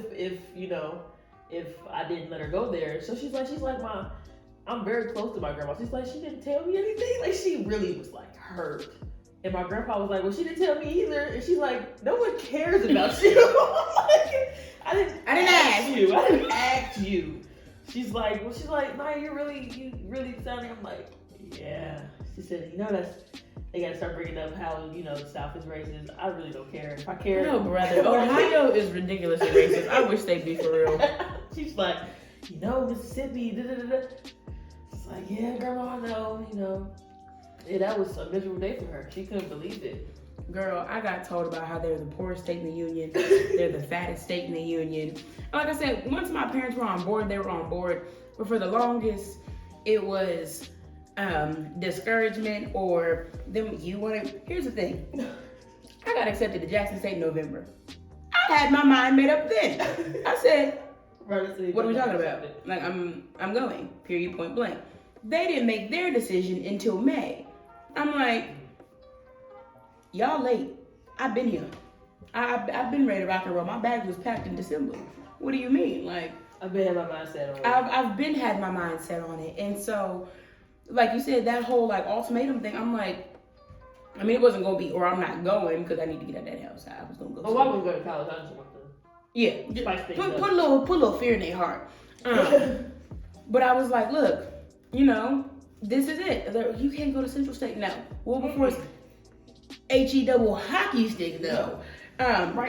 if I didn't let her go there. So she's like, Mom, I'm very close to my grandma. She's like, she didn't tell me anything. Like, she really was like hurt. And my grandpa was like, well, she didn't tell me either. And she's like, no one cares about you. Like, I didn't ask you. I didn't ask you. She's like, Nia, you really sounding. I'm like, yeah. She said, they gotta start bringing up how, the South is racist. I really don't care. If I care. No, brother. Ohio is ridiculously racist. I wish they'd be for real. She's like, Mississippi, da-da-da-da. It's like, yeah, Grandma, I know, Yeah, that was a miserable day for her. She couldn't believe it. Girl, I got told about how they're the poorest state in the union. They're the fattest state in the union. Like I said, once my parents were on board, they were on board. But for the longest, it was discouragement or them. Here's the thing. I got accepted to Jackson State in November. I had my mind made up then. I said, what are we talking about? Like, I'm going, period, point blank. They didn't make their decision until May. I'm like, y'all late. I've been here. I've been ready to rock and roll. My bag was packed in December. What do you mean? Like, I've been had my mind set on it. I've been had my mind set on it. And so, like you said, that whole like ultimatum thing, I'm like, I mean, it wasn't going to be, or I'm not going because I need to get out of that house. I was going to go. Oh, I wouldn't go to college. I just want to. Yeah. Put a little fear in their heart. But I was like, look, this is it. You can't go to Central State now. Well, before it's HE double hockey stick though.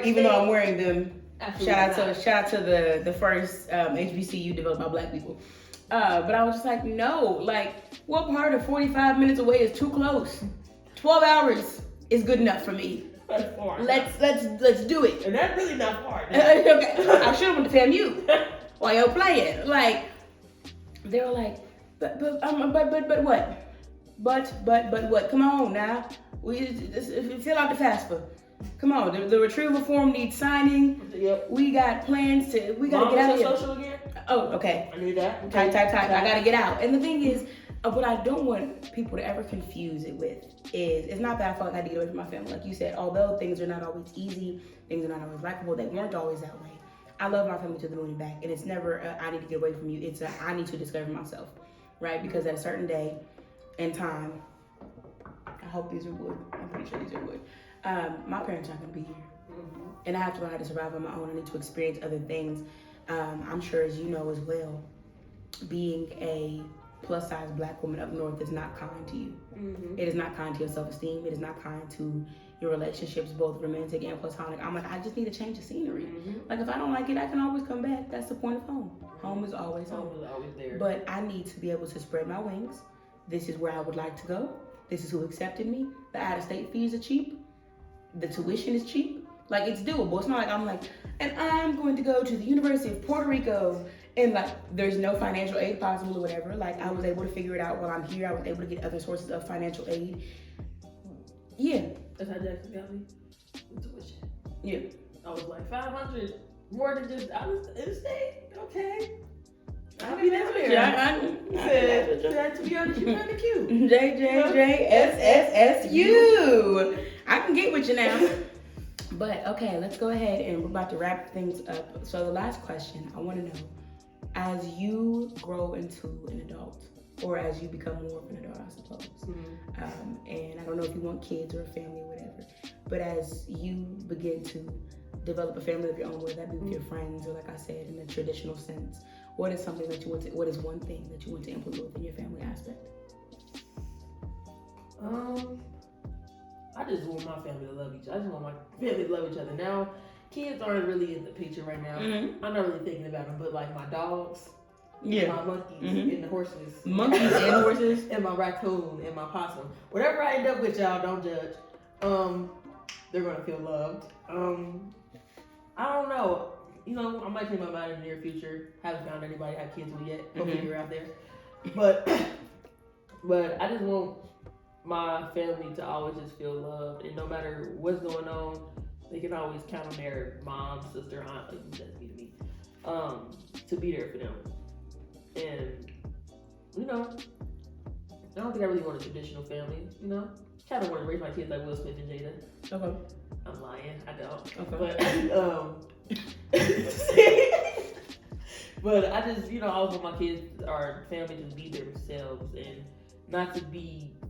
Even though I'm wearing them. Shout out to the first HBCU developed by Black people. But I was just like, no, like, what part of 45 minutes away is too close? 12 hours is good enough for me. That's far. Let's do it. And that's really not far. Okay, I should have went to FAMU while you're playing. Like, they were like, but what? But what? Come on now. Fill out the FAFSA. Come on, the retrieval form needs signing. Yep. We got plans to. We gotta get out of here. Social again? Oh, okay. I need that. Type. I gotta get out. And the thing is, what I don't want people to ever confuse it with is, it's not that I felt like I had to get away from my family. Like you said, although things are not always easy, things are not always likable, they weren't always that way. I love my family to the moon and back, and it's never I need to get away from you. It's I need to discover myself, right? Because at a certain day and time, I hope these are wood. I'm pretty sure these are wood. My parents aren't gonna be here, and I have to learn how to survive on my own. I need to experience other things. I'm sure, as you know as well, being a plus-size Black woman up north is not kind to you. It is not kind to your self-esteem. It is not kind to your relationships, both romantic and platonic. I'm like, I just need a change of scenery. Like, if I don't like it, I can always come back. That's the point of home. Home is always home. Home is always there. But I need to be able to spread my wings. This is where I would like to go. This is who accepted me. The out-of-state fees are cheap. The tuition is cheap. Like, it's doable. It's not like I'm like, and I'm going to go to the University of Puerto Rico and like there's no financial aid possible or whatever. Like, I was able to figure it out while I'm here. I was able to get other sources of financial aid. Yeah. That's how Jackson got me with tuition. Yeah. I was like, 500 more than just out of the state? Okay. I'll be down there. Yeah, to be honest, you're kind of cute. JJJSSSU. I can get with you now. But okay, let's go ahead and we're about to wrap things up. So the last question, I want to know, as you grow into an adult, or as you become more of an adult, I suppose, and I don't know if you want kids or a family or whatever, but as you begin to develop a family of your own, whether that be with your friends or, like I said, in the traditional sense, what is something that you want to, what is one thing that you want to implement within your family aspect? I just want my family to love each other. I just want my family to love each other. Now, kids aren't really in the picture right now. I'm not really thinking about them, but like my dogs, my monkeys, and the horses. Monkeys and horses? And my raccoon and my possum. Whatever I end up with, y'all, don't judge. They're going to feel loved. I don't know. I might change my mind in the near future. Haven't found anybody I have kids with yet. Hopefully you're out there. But I just want my family to always just feel loved, and no matter what's going on, they can always count on their mom, sister, aunt, like that's me to me, to be there for them. And I don't think I really want a traditional family. kind of want to raise my kids like Will Smith and Jada. Okay. I'm lying. I don't. Okay. But I just, I always want my kids, our family, to be themselves and not to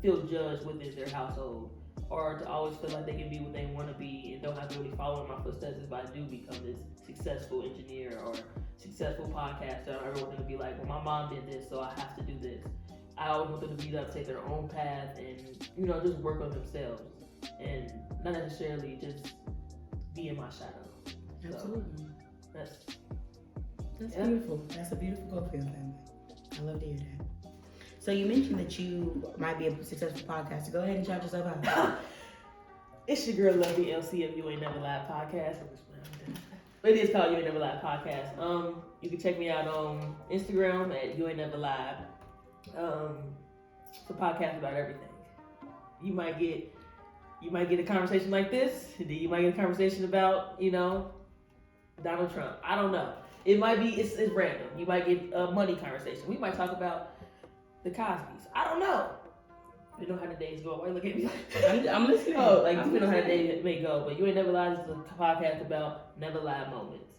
feel judged within their household, or to always feel like they can be what they want to be and don't have to really follow in my footsteps if I do become this successful engineer or successful podcaster. I don't want them to be like, well, my mom did this, so I have to do this. I always want them to be able to take their own path and, just work on themselves and not necessarily just be in my shadow. Absolutely. So That's beautiful. That's a beautiful goal for your family. I love to hear that. So you mentioned that you might be a successful podcaster. Go ahead and shout yourself out. It's your girl, Lovely LC of You Ain't Never Lied podcast. But it is called You Ain't Never Lied podcast. You can check me out on Instagram at You Ain't Never Lied. It's a podcast about everything. You might get a conversation like this, and then you might get a conversation about, Donald Trump. I don't know. It might be, it's random. You might get a money conversation. We might talk about the Cosbys. I don't know. You know how the days go. Why you look at me like I'm listening. Oh, like you know how the day may go. But You Ain't Never Lied is a podcast about never lied moments.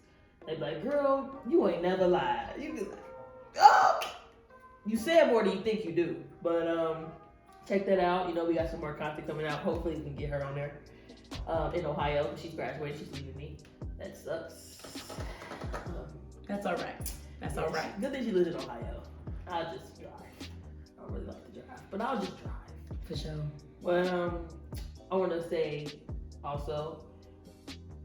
They be like, girl, you ain't never lied. You be like, oh, you said more than you think you do. But check that out. We got some more content coming out. Hopefully we can get her on there. In Ohio. She's graduating. She's leaving me. That sucks. That's all right. That's all right. Good thing she lives in Ohio. I'll just drive. I don't really like to drive, but I'll just drive. For sure. Well, I want to say also,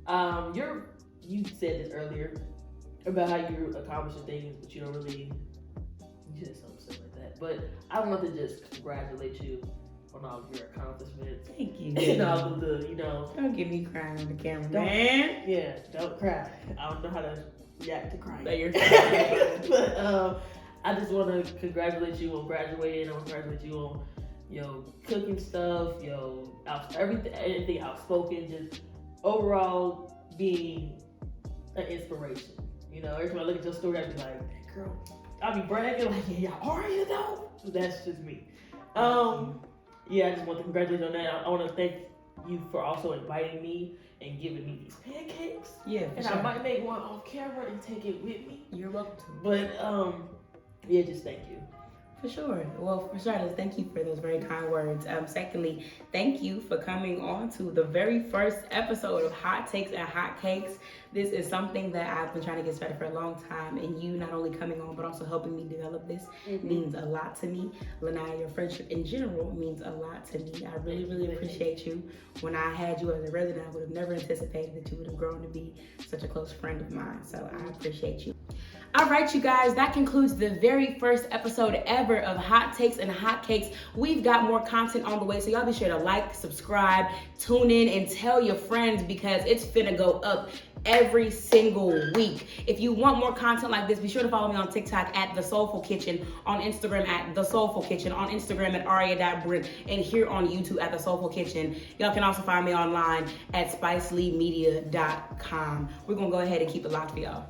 you said this earlier about how you're accomplishing things, but you don't really. You said something like that, but I want to just congratulate you on all of your accomplishments. Thank you. And all of the, Don't get me crying on the camera, man. Yeah, don't cry. I don't know how to react to crying. No, you're fine. But I just want to congratulate you on graduating. I want to congratulate you on, cooking stuff, everything outspoken, just overall being an inspiration. Every time I look at your story, I'd be like, hey, girl, I'll be bragging like, yeah, Aria though. That's just me. I just want to congratulate you on that. I want to thank you for also inviting me and giving me these pancakes. Yeah, and sure. I might make one off camera and take it with me. You're welcome to. But just thank you. For sure. Well, for starters, thank you for those very kind words. Secondly, thank you for coming on to the very first episode of Hot Takes and Hot Cakes. This is something that I've been trying to get started for a long time, and you not only coming on, but also helping me develop this means a lot to me. LaNiya, your friendship in general means a lot to me. I really, really appreciate you. When I had you as a resident, I would have never anticipated that you would have grown to be such a close friend of mine. So I appreciate you. All right, you guys, that concludes the very first episode ever of Hot Takes and Hot Cakes. We've got more content on the way, so y'all be sure to like, subscribe, tune in, and tell your friends because it's finna go up every single week. If you want more content like this, be sure to follow me on TikTok at TheSoulfulKitchen, on Instagram at TheSoulfulKitchen, on Instagram at Aria.Brent, and here on YouTube at TheSoulfulKitchen. Y'all can also find me online at SpiceLeeMedia.com. We're gonna go ahead and keep it locked for y'all.